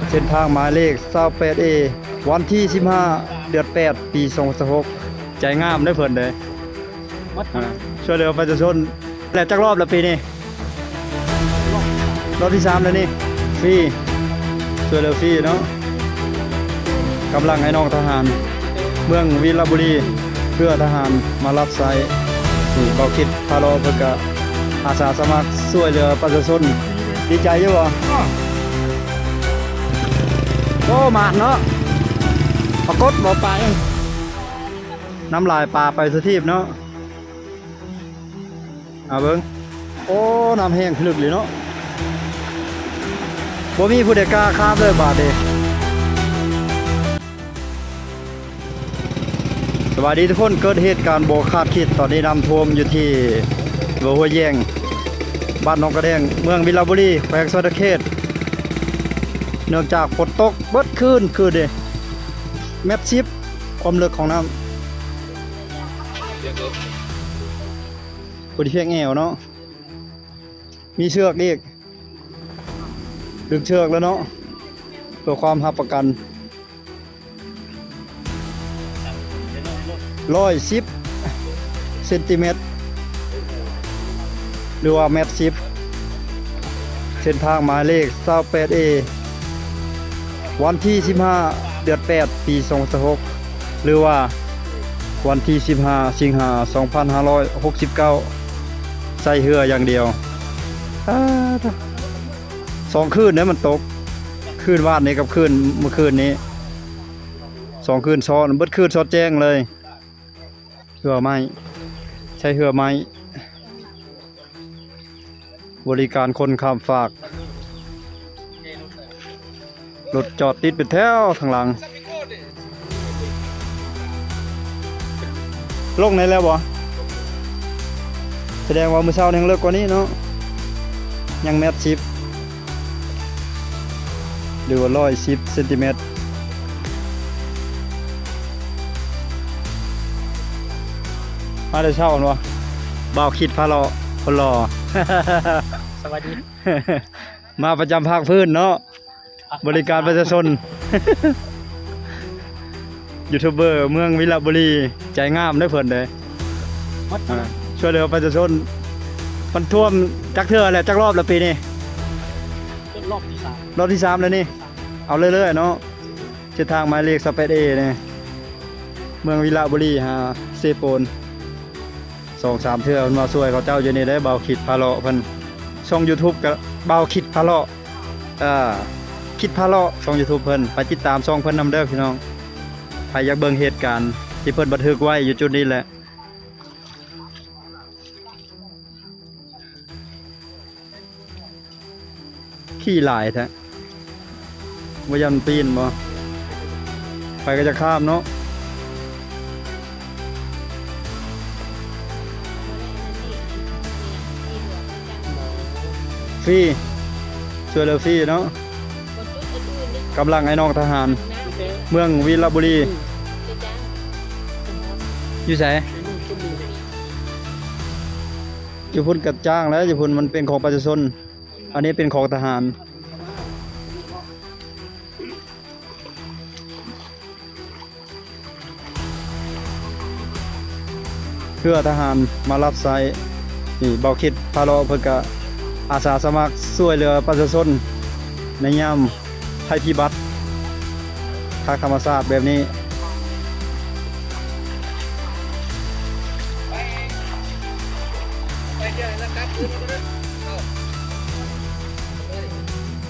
เส้นทางหมายเลข 28A วันที่ 15 เดือน 8 ปี 2016ใจงามได้เพิ่นเด้ช่วยเหลือประชาชนแล้วจักรอบแล้วปีนี้รอบที่ 3 แล้วนี่ฟรีช่วยเหลือฟรีเนาะกำลังให้น้องทหารเมืองวีรบุรีเพื่อทหารมารับใช้นี่ก็คิดพาเราเพิ่นก็อาสาสมัครช่วยเหลือประชาชนดีใจอยู่บ่โอ้มาดเนาะปรากฏบ่ไปน้ำลายปลาไปสทีบเนาะเบิ่งโอ้น้ำแห้งพลึกเลยเนาะบ่มีผู้ใดกล้าข้ามเลยบาดเด้สวัสดีทุกคนเกิดเหตุการณ์บ่คาดคิดตอนนี้น้ำท่วมอยู่ที่หัวแยงบ้านหนองกระแดงเมืองวิลาบุรีแขวงสวรรณเขตเนื่องจากฝนตกเบิดคืนคือเด้แมปชิปความลึกของน้ำพอดีเพียงแอวเนาะมีเชือกอีกดึงเชือกแล้วเนาะเพื่อความรับประกัน110 เซนติเมตรหรือว่าเมตร10เส้นทางหมายเลข 28A วันที่ 15 เดือน 8 ปี 2016หรือว่าวันที่ 15 สิงหาคม 2569ใส่เรืออย่างเดียว2 คืนเนี่ยมันตกคืนวานนี้กับคืนเมื่อคืนนี้2 คืนซ้อนเบิดคืนสอดแจ้งเลยเรือไม้ใช้เรือไม้บริการคนข้ามฝากรถจอดติดเป็นแถวข้างหลังลงไหนแล้วบ่แสดงว่ามื้อเช้ายังเลิกกว่านี้เนาะยังแมตร10หรือว่า110 เซนติเมตรมาได้เช้าเนาะบ่าวคิดพาเลาะคนรอ สวัสดี มาประจำภาคพื้นเนาะบริการประชาชน ยูทูบเบอร์เมืองวิลาบุรีใจงามได้เพิ่นเด้ช่วยเหลือประชาชนมันท่วมจักเทื่อแล้วจักรอบแล้วปีนี้รอบที่ รอบที่ 3แล้วนี่เอาเรื่อยๆเนาะเส้นทางหมายเลข 28A นี่เมืองวิลาบุรีเซโปน 2-3 เทื่อเพิ่นมาช่วยเขาเจ้าอยู่นี่ได้เบาคิดพาเลาะเพิ่นช่อง YouTube ก็เบาคิดพาเลาะคิดพาเลาะช่อง YouTube เพิ่นไปติดตามช่องเพิ่นนำเด้อพี่น้องใครอยากเบิ่งเหตุการณ์ที่เพิ่นบันทึกไว้อยู่จุดนี้แหละขี้หลายแท้บ่ยันปีนบ่ไปก็จะข้ามเนาะฟรีช่วยเหลือฟรีเนาะกำลังให้น้องทหารเมืองวีรบุรีอยู่ไสอยู่พุ่นกัดจ้างแล้วอยู่พุ่นมันเป็นของประชาชนอันนี้เป็นของทหารเพื่อทหารมารับใช้นี่เบาคิดพาเราเพิ่นก็อาสาสมัครช่วยเหลือประชาชนในยามภัยพิบัติทางธรรมชาติแบบนี้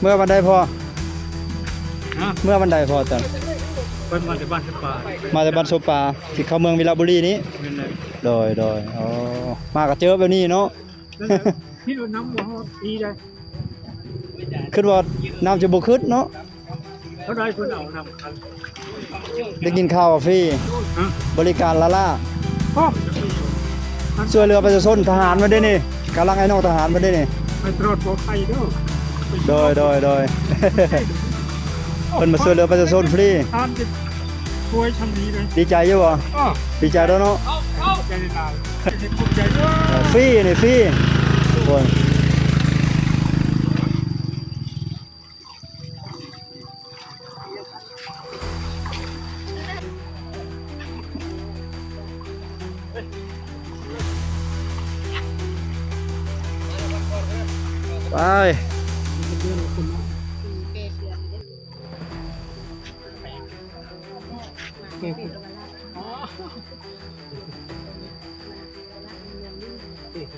เมื่อวันใดพอเมื่อวันใดพอจังเป็นมาจากบ้านสปามาจากบ้านโซปาที่เข้าเมืองวิลาบุรีนี้โดยอ๋อมาก็เจอแบบนี้เนาะพี่ดูน้ำหัวดีเลยคิดว่าน้ำจะบ่ขึ้นเนาะเท่าไรคุณเอาน้ำคันได้กินข้าวฟรีบริการละล่าช่วยเหลือประชาชนทหารมาได้นี่กำลังไอ้น้องทหารมาได้นี่ไปตรวจปลอดภัยด้วยโดยเพิ่นมาช่วยเหลือประชาชนฟรีทานจะช่วยทำดีเลยดีใจอยู่บ่ดีใจด้วยเนาะใจในลาวใจด้วยฟรีนี่ฟรีโอ้ย ไป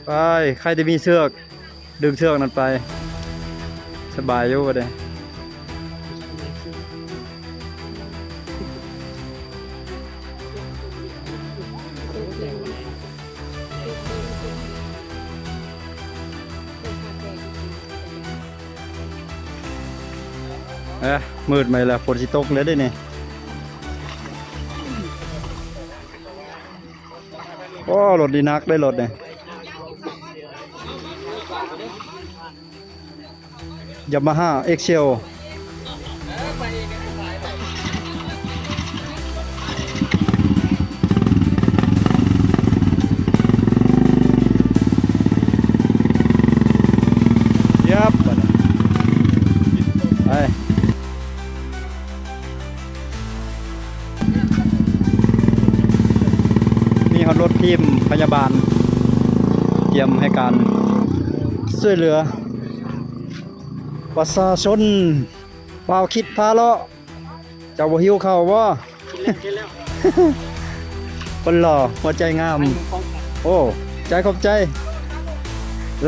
ไปใครจะมีเชือกดึงเชือกนั้นไปสบายอยู่บ่ได้มืดไหมล่ะฝนสิตกแล้วเด้นี่โอ้รถดีนักได้รถเนี่ยYamaha Excel ยับไปมีรถทีมพยาบาลเตรียมให้การช่วยเหลือประชาชนเปล่าคิดพาเลาะเจ้าบ่หิวข้าวบ่กินแล้ว คนหล่อหัวใจงาม โอ้ใจขอบใจ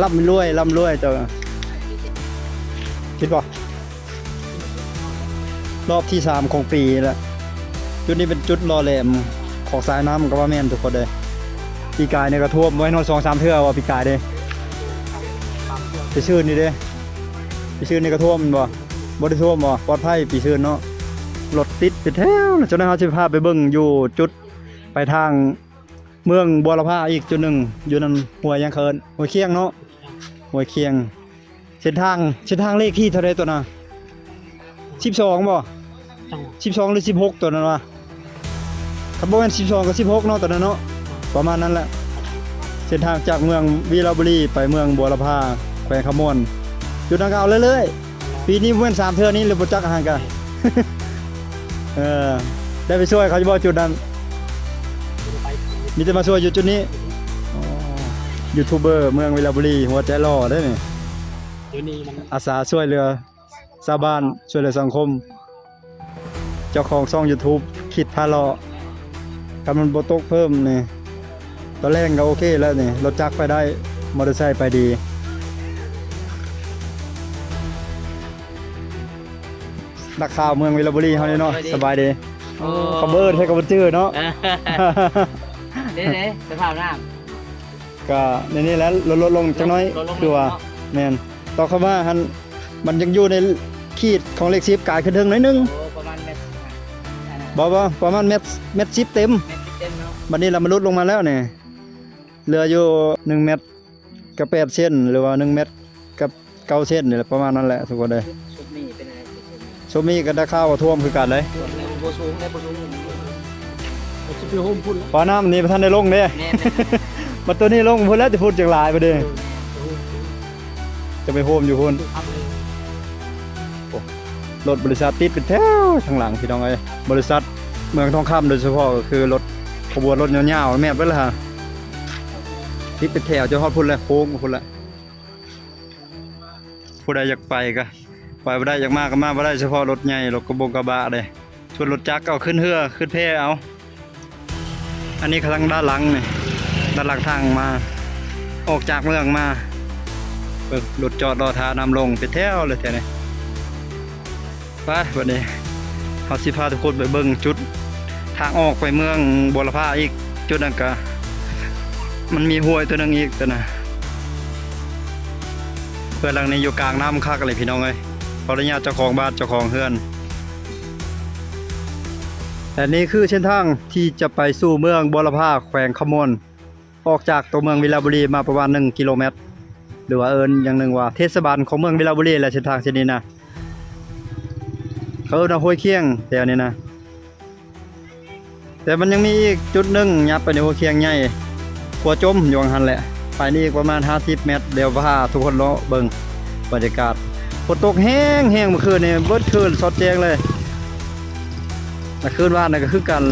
ร่ำรวยเจ้าคิดบ่รอบที่3ของปีแล้วจุดนี้เป็นจุดรอแหลมของสายน้ำก็ว่าแม่นทุกคนเลยปีกายเนี่ยก็ท่วมไว้นอน 2-3 เทื่อว่าปีกายเด้ไปชื่นนี่เด้ปีชื่นนี่ก็ท่วมบ่ได้ท่วมบ่ปลอดภัยปีชื่นเนาะรถติดเป็นแถวเจ้าหน้าที่พาไปเบิ่งอยู่จุดไปทางเมืองบัวละพาอีกจุดหนึ่งอยู่นั่นห้วยยังเคินห้วยเคียงเนาะห้วยเคียงเส้นทางเลขที่เท่าไรตัวน่ะ12บ่12หรือ16ตัวนั้นวะถ้าบ่แม่น12กับ16เนาะตัวนั้นเนาะประมาณนั้นแหละเส้นทางจากเมืองวีระบุรีไปเมืองบัวละพาแขวงขมวนจุดดังกล่าวเรื่อยๆปีนี้เว้น3เทื่อนี้เลยบ่จักอาหารกัน ได้ไปช่วยเขาจะบอกจุดนั้นมีแต่มาช่วยอยู่จุดนี้ยูทูบเบอร์เมืองวีระบุรีหัวใจหล่อได้นี่อาสาช่วยเหลือชาวบ้านช่วยเหลือสังคมเจ้าของช่อง YouTube คิดพาเลาะกำมันบ่ตกเพิ่มนี่ตอนแรกก็โอเคแล้วนี่รถจักรไปได้มอเตอร์ไซค์ไปดีนักข่าวเมืองวีระบุรีเฮานี่เนาะสบายดีคอมเบอร์ให้กับชื่อเนาะ เด้สภาพน้ำก็ในนี้แล้วลดลงจังน้อยคือว่าแม่นต่อคำว่ามันยังอยู่ในขีดของเลข10กายขึ้นถึงหน่อยนึงประมาณเมตรบ่ประมาณเม็ด10เต็มเนาะบัดนี้เรามาลดลงมาแล้วนี่เหลืออยู่1เม็ดกับ8เซนหรือว่า1เม็ดกับ9เซนนี่แหละประมาณนั้นแหละทุกคนเลยชุดนี้เป็นอะไรชุดนี้ก็ได้ข้าวท่วมคือกันเลยบ่สูงได้บ่สูงจะไปโฮมพุ่นปอน้ำนี่ท่านได้ลงเด้มาตัวนี้ลงพุ่นแล้วจะพูดจังหลายไปเด้จะไปโฮมอยู่พุ่นรถบริษัทติดเป็นแถวทางหลังพี่น้องเอ้ยบริษัทเมืองทองคำโดยเฉพาะก็คือรถขบวนรถยาวๆแม่นเบิดล่ะฮะติดเป็นแถวจะฮอดพุ่นแล้วโค้งพุ่นละผู้ใดอยากไปก็ไปบ่ได้อยากมาก็มาบ่ได้เฉพาะรถใหญ่รถกระบะเด้ส่วนรถจักรเอาขึ้นเรือขึ้นแพเอาอันนี้ข้างด้านหลังนี่ด้านหลังทางมาออกจากเมืองมารถจอดรอท่านำลงเป็นแถวเลยแถวนี้ไปวันนี้เขาสิพาทุกคนไปเบิ่งจุดทางออกไปเมืองบัวละพาอีกจุดนั้นก็มันมีห้วยตัวนึงอีกตัวน่ะเพื่อนหลังนี้อยู่กลางน้ำคักเลยพี่น้องเอ้ยขออนุญาตเจ้าของบ้านเจ้าของเฮือนแต่นี้คือเส้นทางที่จะไปสู่เมืองบัวละพาแขวงขมวนออกจากตัวเมืองวีระบุรีมาประมาณ1 กิโลเมตรหรือว่าอย่างหนึ่งว่าเทศบาลของเมืองวีระบุรีและเส้นทางเส้นนี้นะเขาเอาห้วยเคียงแต่อันนี้นะแต่มันยังมีอีกจุดหนึ่งยับไปในห้วยเคียงใหญ่หัวจมอยู่หันแหละไปนี่อีกประมาณ50 เมตรเดี๋ยวพาทุกคนเลาะเบิ่งบรรยากาศฝนตกแห้งเมื่อคืนนี่เบิดคืนสดแจ้งเลยแต่คืนว่านนั่นก็คือกัน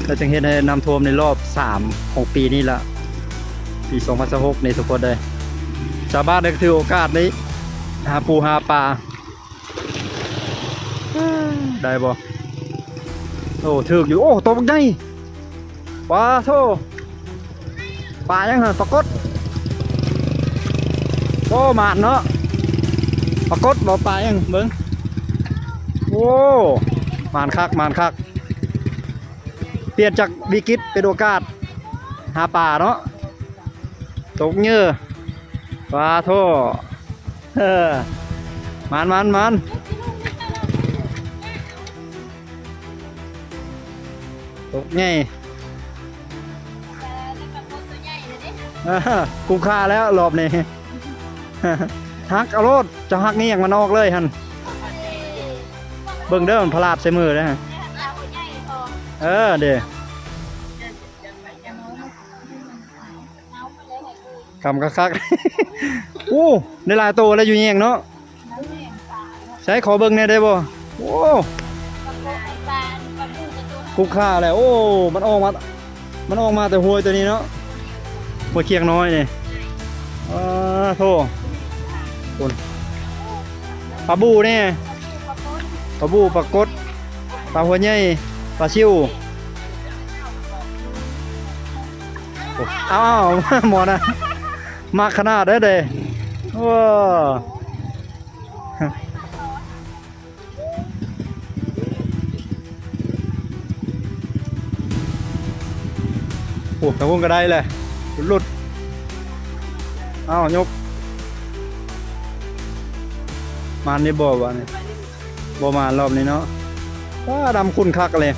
เราจึงเห็นให้น้ำท่วมในรอบ3ของปีนี้ละปี2026ในทุกคนเลยชาวบ้านได้ถือโอกาสนี้ หาปูหาปลาได้บ่โอ้ถึกอยู่โอ้ตัวบักใหญ่ปลาโธ่ปลายังหั่นปลากดโอ้มานเนาะปลากดบ่ปลายังเบิ่งโอ้มานคักมานคักเปลี่ยนจากวิกฤตเป็นโอกาสหาปลาเนาะตกเหยื่อปลาโธ่มันตกไงคุ้มค่าแล้วรอบนี้ ฮักเอารถจะฮักนี่อย่างมันออกเลยฮันเบิ่งเด้อมันพลาดใส่มือนะฮะเด้คำคักๆ อู้ในหลายตัวแล้วอยู่เงียงเนาะใช้ขอเบิ่งเนี่ยได้บ่โอ้คุ้มค่าแล้วโอ้มันออกมาแต่หัวตัวนี้เนาะหัวเคียงน้อยนี่โธ่คุณปลาบูเนี่ยปลาบูปลากดปลาหัวใหญ่ปลาซิวอ้าวหมดนะมากขนาดได้เด้ว้าโอ้ตะวงก็ได้เลยหลุดอ้าวยกมันนี่บ่วะนี่บ่มารอบนี้เนาะว้าดำคุณคักเลย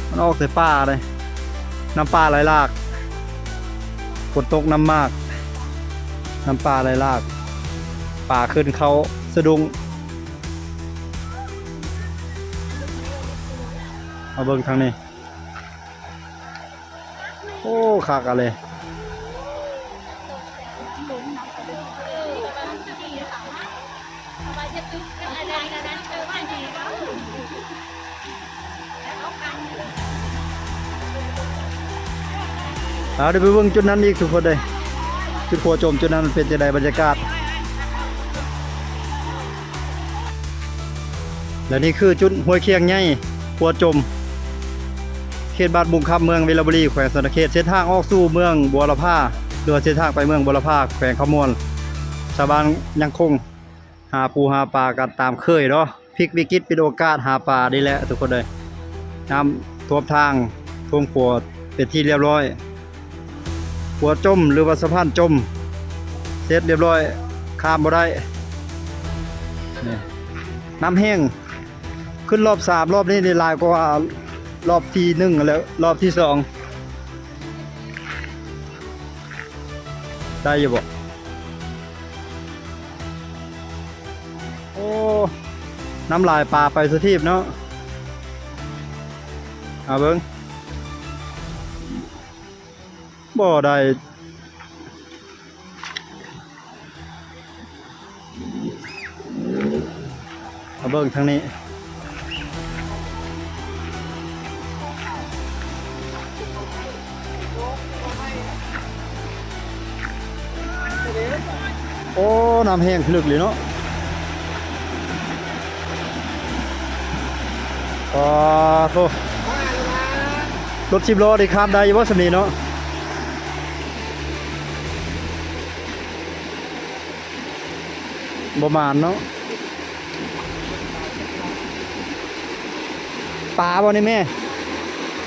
มันออกใส่ป่าเลยน้ำป่าไหลหลากฝนตกน้ำมากน้ำป่าไหลหลากป่าขึ้นเขาสะดุ้งเอาเบิ่งทางนี้โอ้คักอะไรเดี๋ยวไปเบิ่งจุดนั้นอีกทุกคนเลยจุดขัวจมจุดนั้นเป็นจะได้บรรยากาศและนี่คือจุดห้วยเคียงใหญ่ขัวจมเขตบ้านบุงคำเมืองเวลาบุรีแขวงสนเขตเส้นทางออกสู่เมืองบัวละพาหรือเส้นทางไปเมืองบัวละพาแขวงขมวนชาวบ้านยังคงหาปูหาปลากันตามเคยเนาะพลิกวิกฤตเป็นโอกาสหาปลาได้แล้วทุกคนเลยน้ำท่วมทางท่วมขัวเป็นที่เรียบร้อยขัวจมหรือว่าสะพานจมเสร็จเรียบร้อยข้ามบ่ได้น้ำแห้งขึ้นรอบ3รอบนี้ในลายกว่ารอบที่1แล้วรอบที่2ได้อยู่บ่โอ้น้ำลายปลาไปสุทีบเนาะเอาเบิ่งบ่ได้เอาเบิ่งทางนี้โอ้น้ำแห้งพลึกเลยเนาะโธ่รถ10 ล้อได้ข้ามได้อยู่บ่สำนี้เนาะบ่มานเนาะปลาบ่นี่แม่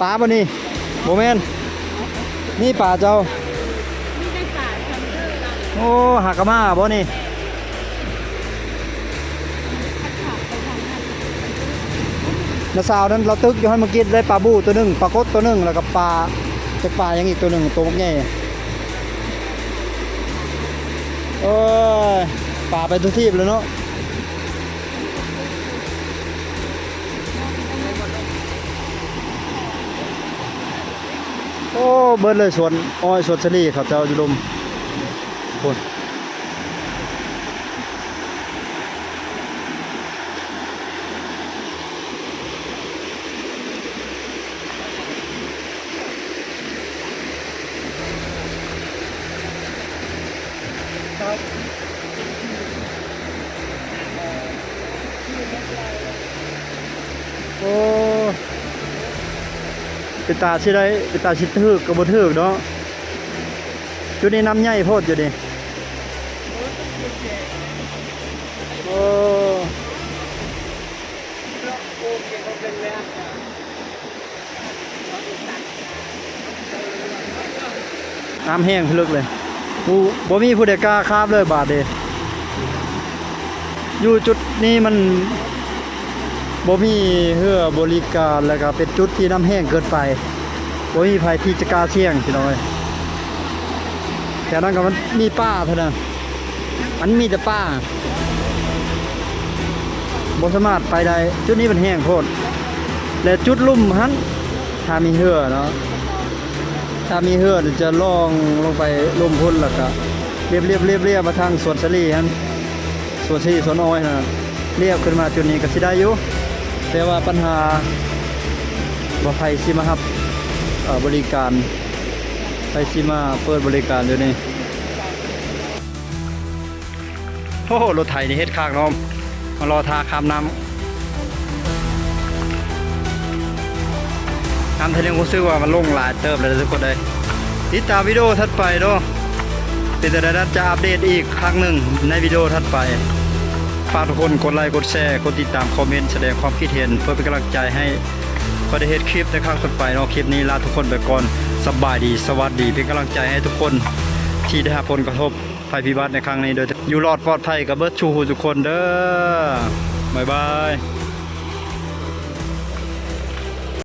ปลาบ่นี่บ่แม่นนี่ปลาเจ้าโอ้หากะมาบ่นี่น้าสาวนั้นเราตึกอยู่ให้เมื่อกี้ได้ปลาบูตัวหนึ่งปลากดตัวหนึ่งแล้วก็ปลาจะปลายังอีกตัวหนึ่งตัวใหญ่โอ้ยปลาไปทุกที่เลยเนาะโอ้เบิดเลยสวนอ้อยสวนชะนีครับเจ้าจุลมคน โอ้เป็นตาสิได้เป็นตาสิถึกก็บ่ถึกเนาะจุดนี้น้ำใหญ่โพดอยู่ดิโอ้น้ำแห้งพลึกเลยกูบ่มีผู้ใดกล้าข้ามเลยบาดเดอยู่จุดนี้มันบ่มีเรือบริการแล้วก็เป็นจุดที่น้ำแห้งเกินไปบ่มีภัยที่จะกล้าเสี่ยงพี่น้องเอ้ยแค่นั้นก็มันมีป้าเท่านั้นมันมีแต่ป้าบ่สามารถไปได้จุดนี้มันแห้งโพดและจุดลุ่มหันถ้ามีเรือเนาะถ้ามีเรือจะล่องลงไปลุ่มพุ่นแล้วก็เรียบมาทางสวนสลีหันสวนสลีสวนอ้อยนะเรียบขึ้นมาจุดนี้ก็สิได้อยู่แต่ว่าปัญหาบ่ไผสิมารับบริการไผสิมาเปิดบริการอยู่นี่โอ้โหรถไถนี่เฮ็ดข้างน้อมมารอทาข้ามน้ำทะเลรู้สึกว่ามันลงหลายเติบเลยทุกคนเลยติดตามวิดีโอถัดไปเนาะเป็นแต่ละจะอัปเดตอีกครั้งหนึ่งในวิดีโอถัดไปฝากทุกคนกดไลค์กดแชร์กดติดตามคอมเมนต์แสดงความคิดเห็นเพื่อเป็นกำลังใจให้พอได้เฮ็ดคลิปในครั้งต่อไปเนาะคลิปนี้ลาทุกคนไปก่อนสบายดีสวัสดีเป็นกำลังใจให้ทุกคนที่ได้รับผลกระทบภัยพิบัติในครั้งนี้โดยอยู่รอดปลอดภัยกับเบิร์ดชูทุกคนเด้อบ๊ายบาย